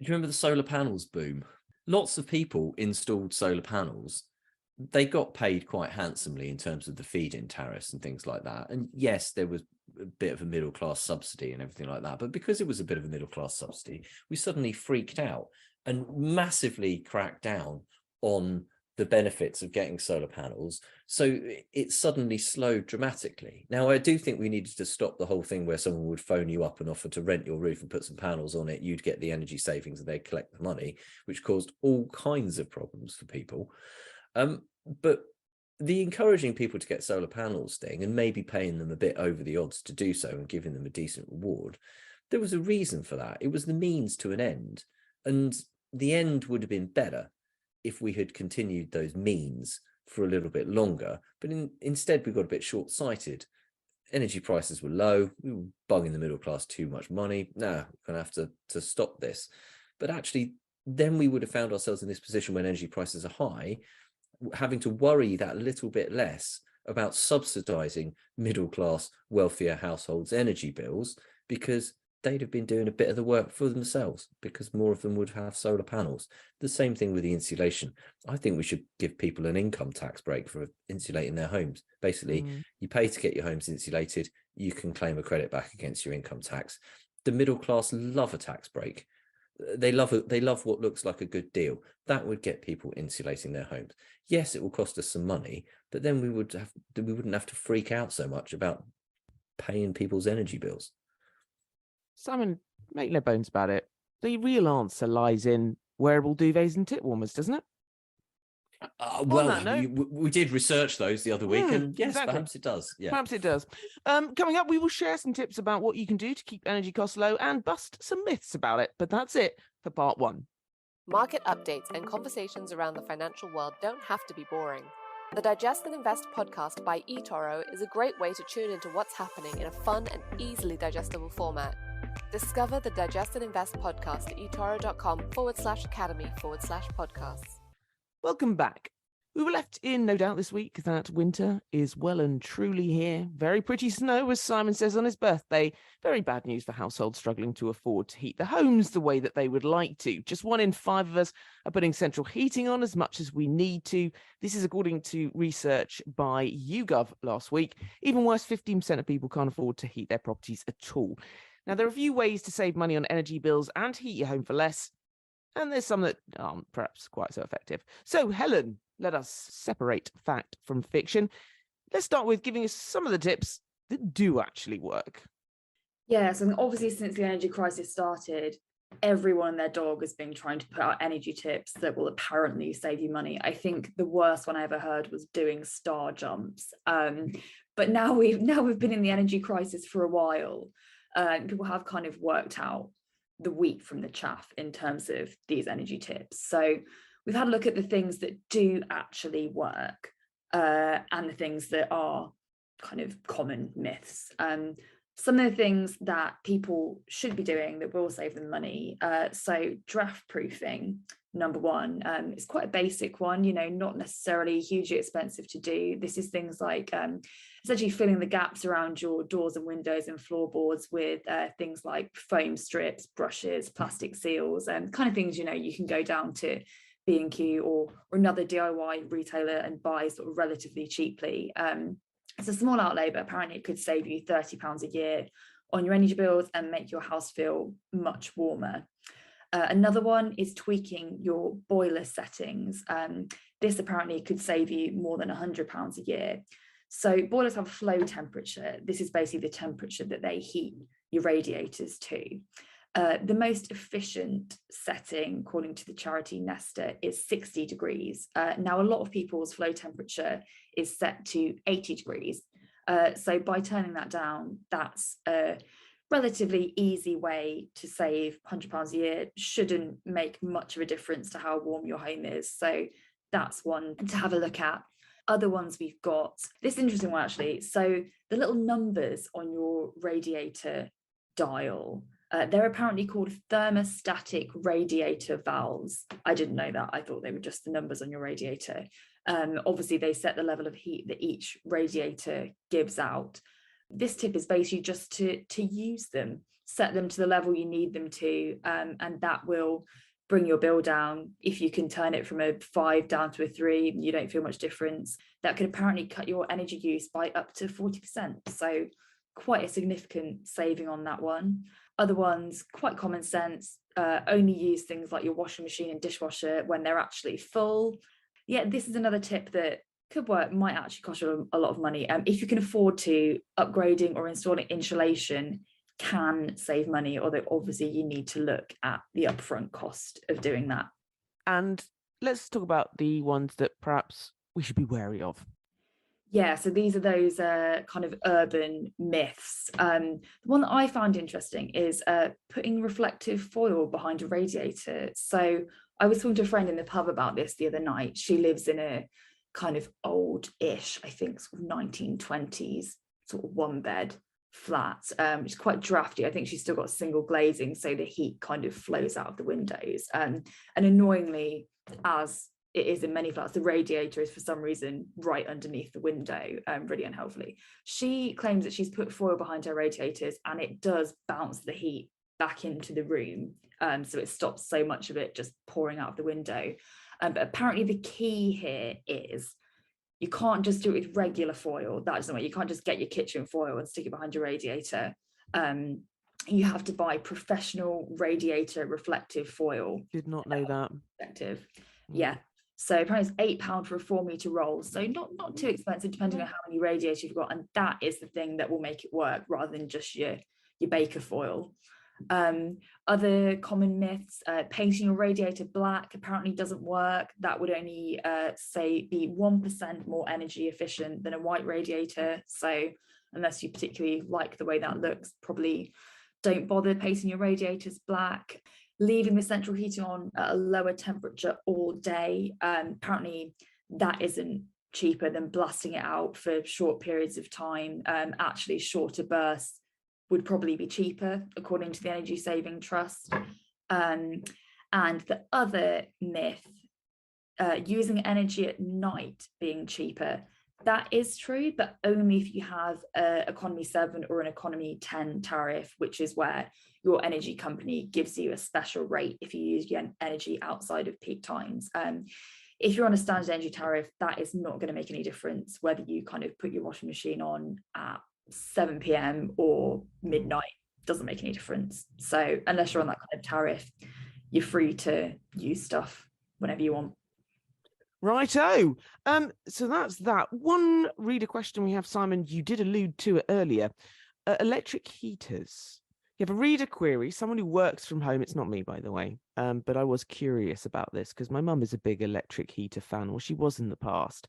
C: do you remember the solar panels boom? Lots of people installed solar panels. They got paid quite handsomely in terms of the feed-in tariffs and things like that. And yes, there was a bit of a middle-class subsidy and everything like that. But because it was a bit of a middle-class subsidy, we suddenly freaked out and massively cracked down on the benefits of getting solar panels. So it suddenly slowed dramatically. Now, I do think we needed to stop the whole thing where someone would phone you up and offer to rent your roof and put some panels on it. You'd get the energy savings and they'd collect the money, which caused all kinds of problems for people. But the encouraging people to get solar panels thing and maybe paying them a bit over the odds to do so and giving them a decent reward, there was a reason for that. It was the means to an end. And the end would have been better if we had continued those means for a little bit longer. But instead, we got a bit short-sighted. Energy prices were low. We were bugging the middle class too much money. No, we're going to have to stop this. But actually, then we would have found ourselves in this position when energy prices are high, having to worry that little bit less about subsidizing middle class, wealthier households' energy bills, because they'd have been doing a bit of the work for themselves, because more of them would have solar panels. The same thing with the insulation. I think we should give people an income tax break for insulating their homes. Basically, you pay to get your homes insulated, you can claim a credit back against your income tax. The middle class love a tax break. They love what looks like a good deal. That would get people insulating their homes. Yes, it will cost us some money, but then we wouldn't have to freak out so much about paying people's energy bills.
A: Simon, make no bones about it. The real answer lies in wearable duvets and tit warmers, doesn't it?
C: Well, we did research those the other week, and yes,
A: exactly.
C: Perhaps it does. Yeah,
A: perhaps it does. Coming up, we will share some tips about what you can do to keep energy costs low and bust some myths about it. But that's it for part one.
B: Market updates and conversations around the financial world don't have to be boring. The Digest and Invest podcast by eToro is a great way to tune into what's happening in a fun and easily digestible format. Discover the Digest and Invest podcast at etoro.com/academy/podcasts.
A: Welcome back. We were left in no doubt this week that winter is well and truly here. Very pretty snow, as Simon says on his birthday. Very bad news for households struggling to afford to heat their homes the way that they would like to. Just 1 in 5 of us are putting central heating on as much as we need to. This is according to research by YouGov last week. Even worse, 15% of people can't afford to heat their properties at all. Now, there are a few ways to save money on energy bills and heat your home for less, and there's some that aren't perhaps quite so effective. So, Helen, let us separate fact from fiction. Let's start with giving us some of the tips that do actually work.
D: Yeah, so obviously since the energy crisis started, everyone and their dog has been trying to put out energy tips that will apparently save you money. I think the worst one I ever heard was doing star jumps. But now we've been in the energy crisis for a while. People have kind of worked out the wheat from the chaff in terms of these energy tips. So we've had a look at the things that do actually work and the things that are kind of common myths. Some of the things that people should be doing that will save them money. So draft proofing, number one, it's quite a basic one, not necessarily hugely expensive to do. This is things like essentially filling the gaps around your doors and windows and floorboards with things like foam strips, brushes, plastic seals, and kind of things, you can go down to B&Q or another DIY retailer and buy sort of relatively cheaply. It's a small outlay, but apparently it could save you £30 a year on your energy bills and make your house feel much warmer. Another one is tweaking your boiler settings. This apparently could save you more than £100 a year. So boilers have a flow temperature. This is basically the temperature that they heat your radiators to. The most efficient setting, according to the charity Nesta, is 60 degrees. Now, a lot of people's flow temperature is set to 80 degrees. So by turning that down, that's a relatively easy way to save £100 a year. Shouldn't make much of a difference to how warm your home is. So that's one to have a look at. Other ones we've got, this interesting one actually. So the little numbers on your radiator dial, they're apparently called thermostatic radiator valves. I didn't know that. I thought they were just the numbers on your radiator. Obviously, they set the level of heat that each radiator gives out. This tip is basically just to use them, set them to the level you need them to, and that will bring your bill down. If you can turn it from a 5 down to a 3, you don't feel much difference. That could apparently cut your energy use by up to 40%. So quite a significant saving on that one. Other ones, quite common sense, only use things like your washing machine and dishwasher when they're actually full. Yeah, this is another tip that could work, might actually cost you a lot of money. If you can afford to, upgrading or installing insulation can save money, although obviously you need to look at the upfront cost of doing that.
A: And let's talk about the ones that perhaps we should be wary of.
D: Yeah, so these are those kind of urban myths. The one that I found interesting is putting reflective foil behind a radiator. So I was talking to a friend in the pub about this the other night. She lives in a kind of old-ish, I think sort of 1920s, sort of one bed flat. It's quite drafty. I think she's still got single glazing, so the heat kind of flows out of the windows. And annoyingly, as it is in many flats, the radiator is for some reason right underneath the window, really unhelpfully. She claims that she's put foil behind her radiators and it does bounce the heat back into the room. So it stops so much of it just pouring out of the window. But apparently the key here is you can't just do it with regular foil. That doesn't work. You can't just get your kitchen foil and stick it behind your radiator. You have to buy professional radiator reflective foil.
A: Did not know that.
D: Reflective. Yeah. So apparently it's £8 for a 4-meter roll. So not too expensive, depending on how many radiators you've got. And that is the thing that will make it work rather than just your baker foil. Other common myths, painting your radiator black apparently doesn't work. That would only say be 1% more energy efficient than a white radiator. So unless you particularly like the way that looks, probably don't bother painting your radiators black. Leaving the central heating on at a lower temperature all day. Apparently that isn't cheaper than blasting it out for short periods of time. Actually, shorter bursts would probably be cheaper, according to the Energy Saving Trust. And the other myth, using energy at night being cheaper, that is true, but only if you have an economy 7 or an economy 10 tariff, which is where your energy company gives you a special rate if you use your energy outside of peak times. If you're on a standard energy tariff, that is not going to make any difference whether you kind of put your washing machine on at 7 p.m. or midnight. Doesn't make any difference. So unless you're on that kind of tariff, you're free to use stuff whenever you want.
A: Righto. So that's that. One reader question we have, Simon, you did allude to it earlier. Electric heaters. You have a reader query, someone who works from home. It's not me, by the way, but I was curious about this because my mum is a big electric heater fan, or she was in the past.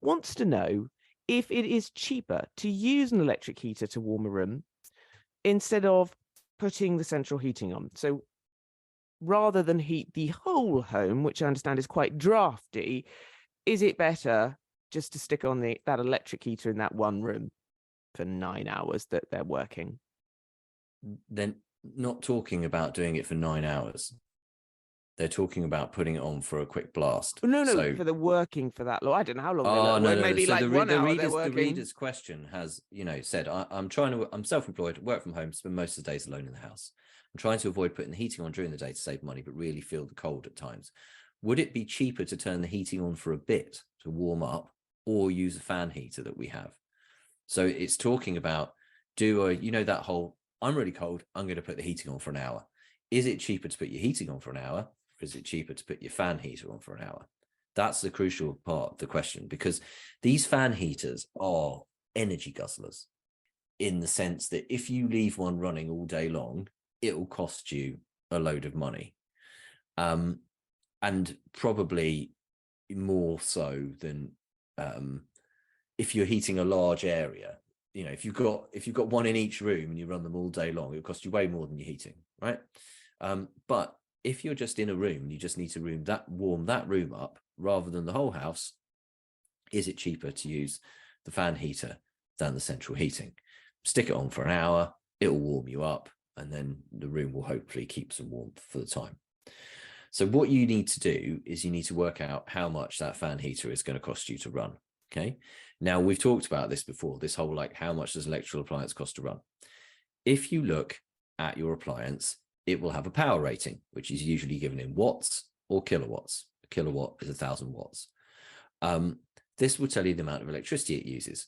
A: Wants to know if it is cheaper to use an electric heater to warm a room instead of putting the central heating on. So rather than heat the whole home, which I understand is quite drafty, is it better just to stick on that electric heater in that one room for 9 hours that they're working?
C: They're not talking about doing it for 9 hours. They're talking about putting it on for a quick blast.
A: No, for the working for that long. I don't know how long.
C: Oh, no.
A: Maybe
C: so
A: like 1 hour they're working.
C: The reader's question has, said, I'm self-employed, work from home, spend most of the days alone in the house. I'm trying to avoid putting the heating on during the day to save money, but really feel the cold at times. Would it be cheaper to turn the heating on for a bit to warm up or use a fan heater that we have? So it's talking about, that whole, I'm really cold, I'm going to put the heating on for an hour. Is it cheaper to put your heating on for an hour? Or is it cheaper to put your fan heater on for an hour? That's the crucial part of the question, because these fan heaters are energy guzzlers in the sense that if you leave one running all day long, it will cost you a load of money. And probably more so than if you're heating a large area. If you've got one in each room and you run them all day long, it'll cost you way more than your heating, right? But if you're just in a room and you just need to warm that room up rather than the whole house, is it cheaper to use the fan heater than the central heating? Stick it on for an hour, it will warm you up, and then the room will hopefully keep some warmth for the time. So what you need to do is you need to work out how much that fan heater is going to cost you to run. Okay. Now, we've talked about this before, this whole like, how much does electrical appliance cost to run? If you look at your appliance, it will have a power rating, which is usually given in watts or kilowatts. A kilowatt is 1,000 watts. This will tell you the amount of electricity it uses,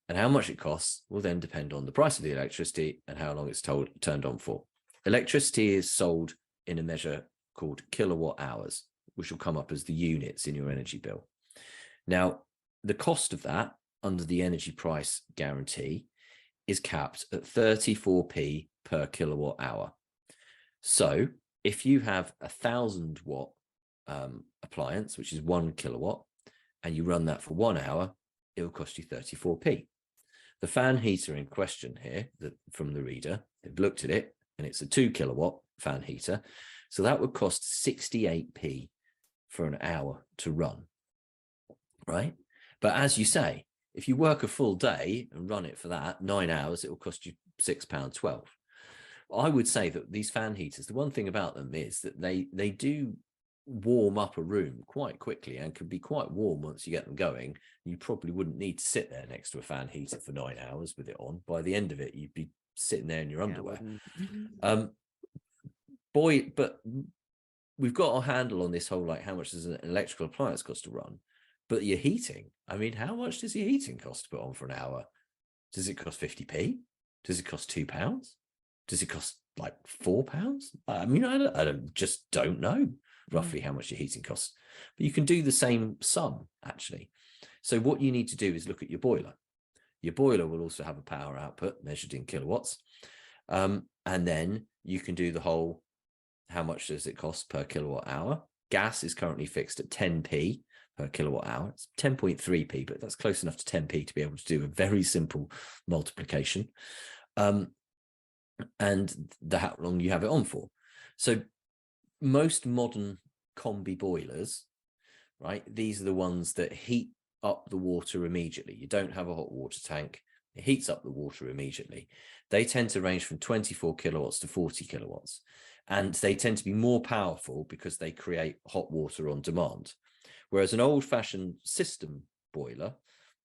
C: and how much it costs will then depend on the price of the electricity and how long it's turned on for. Electricity is sold in a measure called kilowatt hours, which will come up as the units in your energy bill. Now, the cost of that under the energy price guarantee is capped at 34p per kilowatt hour. So if you have 1,000 watt appliance, which is 1 kilowatt, and you run that for 1 hour, it will cost you 34p. The fan heater in question here, from the reader, they've looked at it, and it's a 2 kilowatt fan heater. So that would cost 68p for an hour to run, right? But as you say, if you work a full day and run it for that 9 hours, it will cost you £6.12. I would say that these fan heaters, the one thing about them is that they do warm up a room quite quickly and can be quite warm once you get them going. You probably wouldn't need to sit there next to a fan heater for 9 hours with it on. By the end of it, you'd be sitting there in your underwear. But we've got a handle on this whole, like, how much does an electrical appliance cost to run? But your heating, I mean, how much does your heating cost to put on for an hour? Does it cost 50p? Does it cost £2? Does it cost like £4? I mean, I just don't know roughly how much your heating costs. But you can do the same sum, actually. So what you need to do is look at your boiler. Your boiler will also have a power output measured in kilowatts. And then you can do the whole, how much does it cost per kilowatt hour? Gas is currently fixed at 10p per kilowatt hour. It's 10.3p, but that's close enough to 10p to be able to do a very simple multiplication. And how long you have it on for. So most modern combi boilers, right, these are the ones that heat up the water immediately. You don't have a hot water tank. It heats up the water immediately. They tend to range from 24 kilowatts to 40 kilowatts. And they tend to be more powerful because they create hot water on demand. Whereas an old-fashioned system boiler,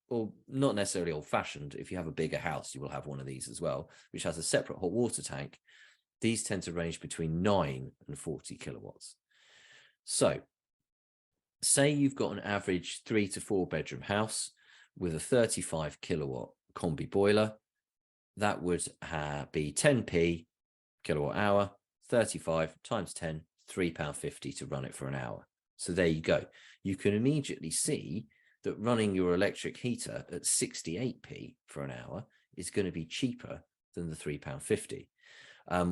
C: or not necessarily old-fashioned, if you have a bigger house, you will have one of these as well, which has a separate hot water tank. These tend to range between 9 and 40 kilowatts. So say you've got an average 3 to 4 bedroom house with a 35 kilowatt combi boiler. That would be 10p kilowatt hour, 35 times 10, £3.50 to run it for an hour. So there you go. You can immediately see that running your electric heater at 68p for an hour is going to be cheaper than the £3.50.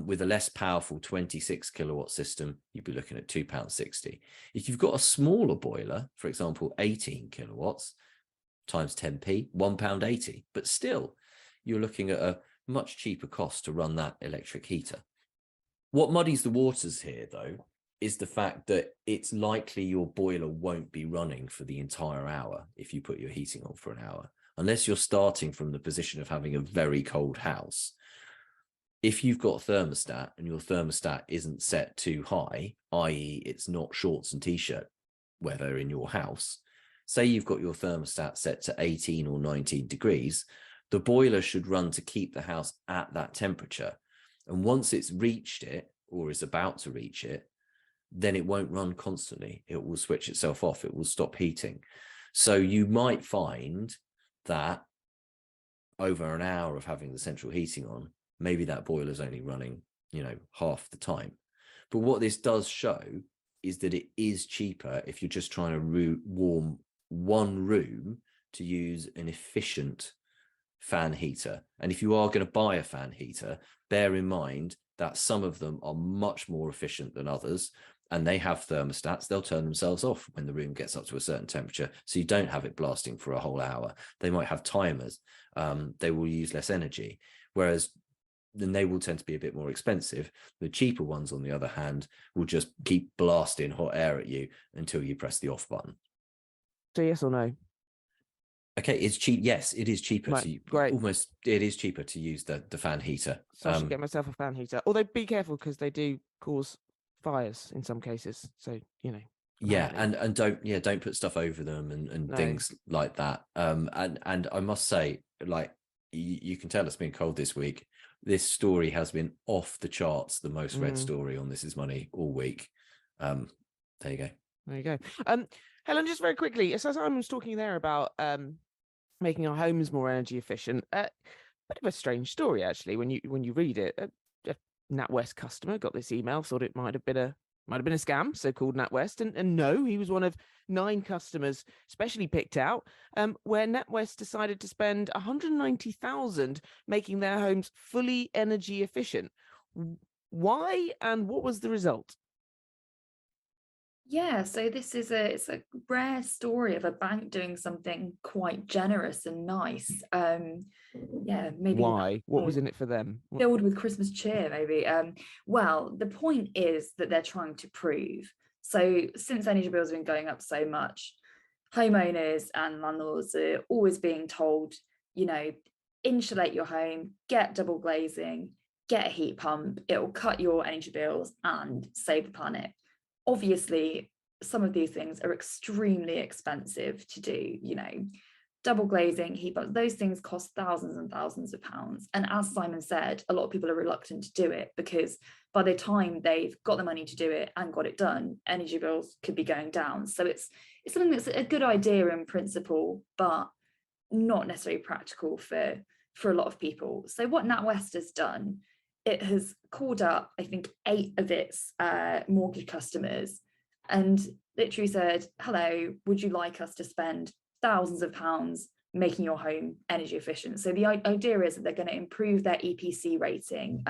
C: With a less powerful 26 kilowatt system, you'd be looking at £2.60. If you've got a smaller boiler, for example, 18 kilowatts times 10p, £1.80. But still, you're looking at a much cheaper cost to run that electric heater. What muddies the waters here, though, is the fact that it's likely your boiler won't be running for the entire hour if you put your heating on for an hour, unless you're starting from the position of having a very cold house. If you've got a thermostat and your thermostat isn't set too high, i.e. it's not shorts and t-shirt weather in your house, say you've got your thermostat set to 18 or 19 degrees, the boiler should run to keep the house at that temperature. And once it's reached it or is about to reach it, then it won't run constantly. It will switch itself off. It will stop heating. So you might find that over an hour of having the central heating on, maybe that boiler's only running, half the time. But what this does show is that it is cheaper if you're just trying to warm one room to use an efficient fan heater. And if you are going to buy a fan heater, bear in mind that some of them are much more efficient than others, and they have thermostats. They'll turn themselves off when the room gets up to a certain temperature, so you don't have it blasting for a whole hour. They might have timers. They will use less energy, whereas then they will tend to be a bit more expensive. The cheaper ones, on the other hand, will just keep blasting hot air at you until you press the off button.
A: So yes or no?
C: Okay, it's cheap. Yes, it is cheaper.
A: Right, great.
C: It is cheaper to use the fan heater.
A: So I should get myself a fan heater. Although be careful, because they do cause fires in some cases. So,
C: Yeah,
A: apparently.
C: and don't put stuff over them and
A: No.
C: things like that. And I must say, like you can tell it's been cold this week. This story has been off the charts, the most read story on This Is Money all week. There you go.
A: There you go. Helen, just very quickly, so Simon was talking there about making our homes more energy efficient. Bit of a strange story, actually, when you read it. A NatWest customer got this email, thought it might have been a scam, so called NatWest, and no, he was one of 9 customers specially picked out, where NatWest decided to spend 190,000 making their homes fully energy efficient. Why and what was the result?
D: Yeah, so it's a rare story of a bank doing something quite generous and nice. Yeah, maybe
A: Why? What was in it for them?
D: filled with Christmas cheer, maybe. Well, the point is that they're trying to prove. So since energy bills have been going up so much, homeowners and landlords are always being told, you know, insulate your home, get double glazing, get a heat pump, it will cut your energy bills and save the planet. Obviously, some of these things are extremely expensive to do, double glazing, heat pumps, those things cost thousands and thousands of pounds. And as Simon said, a lot of people are reluctant to do it because by the time they've got the money to do it and got it done, energy bills could be going down. So it's something that's a good idea in principle, but not necessarily practical for a lot of people. So what NatWest has done, it has called up, I think, 8 of its mortgage customers and literally said, hello, would you like us to spend thousands of pounds making your home energy efficient? So the idea is that they're going to improve their EPC rating.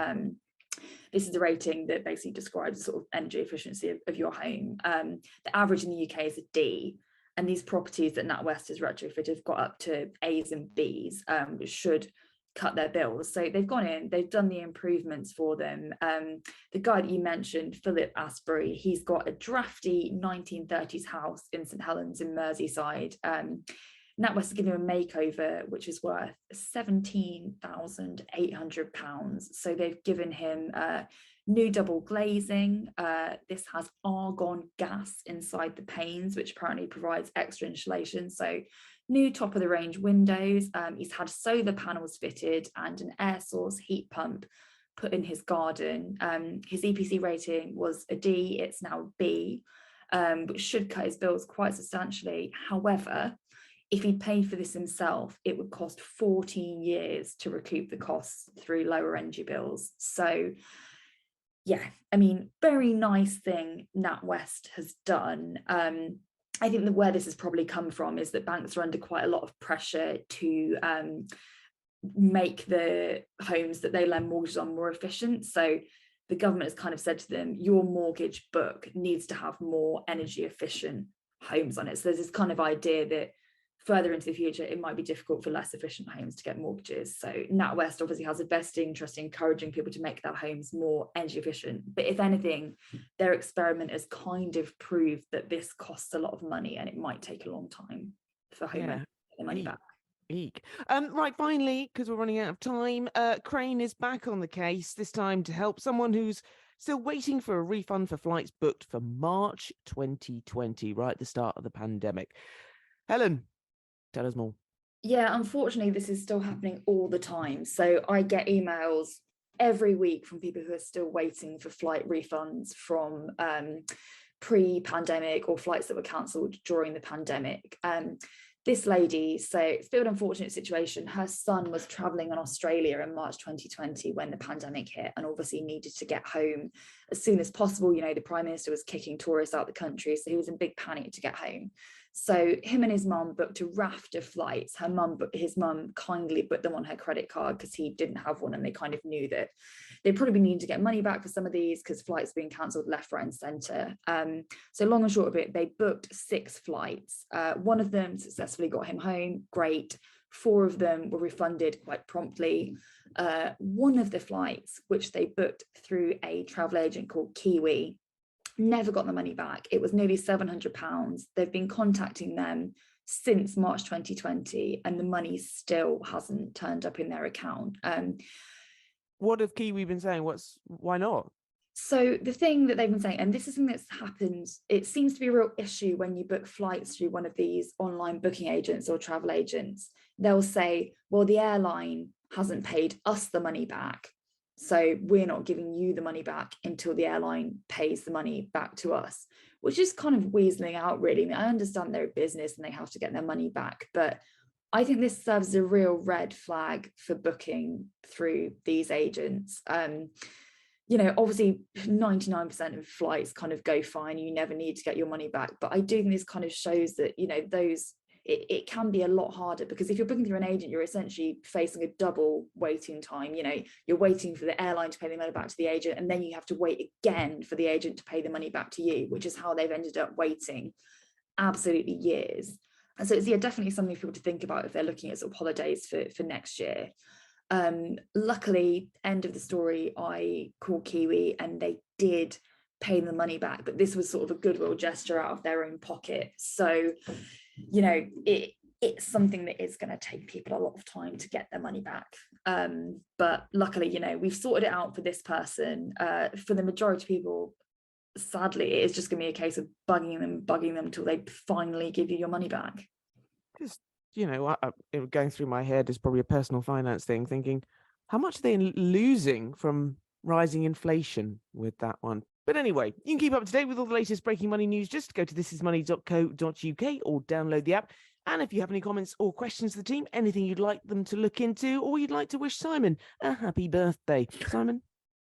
D: This is the rating that basically describes the sort of energy efficiency of your home. The average in the UK is a D, and these properties that NatWest has retrofitted have got up to A's and B's, which should cut their bills. So they've gone in, they've done the improvements for them. The guy that you mentioned, Philip Asbury, he's got a drafty 1930s house in St Helens in Merseyside. NatWest has given him a makeover, which is worth £17,800. So they've given him new double glazing. This has argon gas inside the panes, which apparently provides extra insulation. So new top of the range windows. He's had solar panels fitted and an air source heat pump put in his garden. His EPC rating was a D, it's now B, which should cut his bills quite substantially. However, if he paid for this himself, it would cost 14 years to recoup the costs through lower energy bills. So yeah, I mean, very nice thing NatWest has done. I think that where this has probably come from is that banks are under quite a lot of pressure to make the homes that they lend mortgages on more efficient. So the government has kind of said to them, your mortgage book needs to have more energy efficient homes on it. So there's this kind of idea that further into the future, it might be difficult for less efficient homes to get mortgages. So NatWest obviously has a vested interest in encouraging people to make their homes more energy efficient. But if anything, their experiment has kind of proved that this costs a lot of money and it might take a long time for homeowners to get their money back.
A: Eek. Right, finally, because we're running out of time, Crane is back on the case, this time to help someone who's still waiting for a refund for flights booked for March 2020, right at the start of the pandemic. Helen, tell us more.
D: Yeah, unfortunately, this is still happening all the time. So I get emails every week from people who are still waiting for flight refunds from pre-pandemic or flights that were cancelled during the pandemic. This lady, so it's a bit of an unfortunate situation. Her son was traveling in Australia in March 2020 when the pandemic hit and obviously needed to get home as soon as possible. You know, the Prime Minister was kicking tourists out the country, so he was in big panic to get home. So him and his mum booked a raft of flights. His mum kindly put them on her credit card because he didn't have one, and they kind of knew that they'd probably be needing to get money back for some of these because flights being cancelled left, right, and centre. So long and short of it, they booked 6 flights. One of them successfully got him home, great. 4 of them were refunded quite promptly. One of the flights, which they booked through a travel agent called Kiwi, never got the money back. It was nearly £700. They've been contacting them since March 2020 and the money still hasn't turned up in their account.
A: What have Kiwi been saying? Why not?
D: So the thing that they've been saying, and this is something that's happened, it seems to be a real issue when you book flights through one of these online booking agents or travel agents. They'll say, well, the airline hasn't paid us the money back, so we're not giving you the money back until the airline pays the money back to us, which is kind of weaseling out, really. I mean, I understand they're a business and they have to get their money back, but I think this serves as a real red flag for booking through these agents. Obviously 99% of flights kind of go fine. You never need to get your money back. But I do think this kind of shows that, it can be a lot harder, because if you're booking through an agent, you're essentially facing a double waiting time. You're waiting for the airline to pay the money back to the agent, and then you have to wait again for the agent to pay the money back to you, which is how they've ended up waiting absolutely years. And so it's definitely something for people to think about if they're looking at sort of holidays for next year. Luckily, end of the story, I called Kiwi and they did pay the money back, but this was sort of a goodwill gesture out of their own pocket. So, it's something that is going to take people a lot of time to get their money back. But luckily, we've sorted it out for this person. For the majority of people, sadly, it's just going to be a case of bugging them until they finally give you your money back.
A: Just, going through my head is probably a personal finance thing, thinking, how much are they losing from rising inflation with that one? But anyway, you can keep up to date with all the latest breaking money news. Just go to thisismoney.co.uk or download the app. And if you have any comments or questions to the team, anything you'd like them to look into, or you'd like to wish Simon a happy birthday, Simon?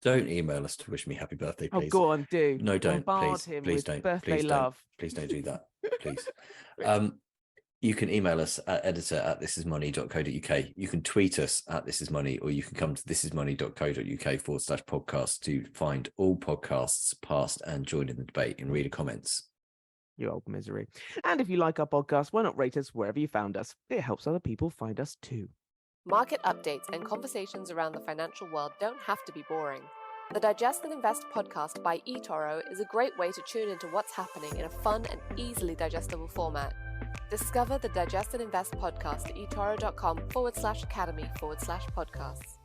C: Don't email us to wish me happy birthday, please.
A: Oh, go on, do.
C: No, don't.
A: Bombard
C: Please,
A: him
C: please
A: with
C: don't.
A: birthday
C: Please
A: love.
C: don't. Please don't do that. Please. You can email us at editor@thisismoney.co.uk. You can tweet us at thisismoney, or you can come to thisismoney.co.uk/podcast to find all podcasts past and join in the debate and read the comments.
A: You old misery. And if you like our podcast, why not rate us wherever you found us? It helps other people find us too.
B: Market updates and conversations around the financial world don't have to be boring. The Digest and Invest podcast by eToro is a great way to tune into what's happening in a fun and easily digestible format. Discover the Digest and Invest podcast at etoro.com/academy/podcasts.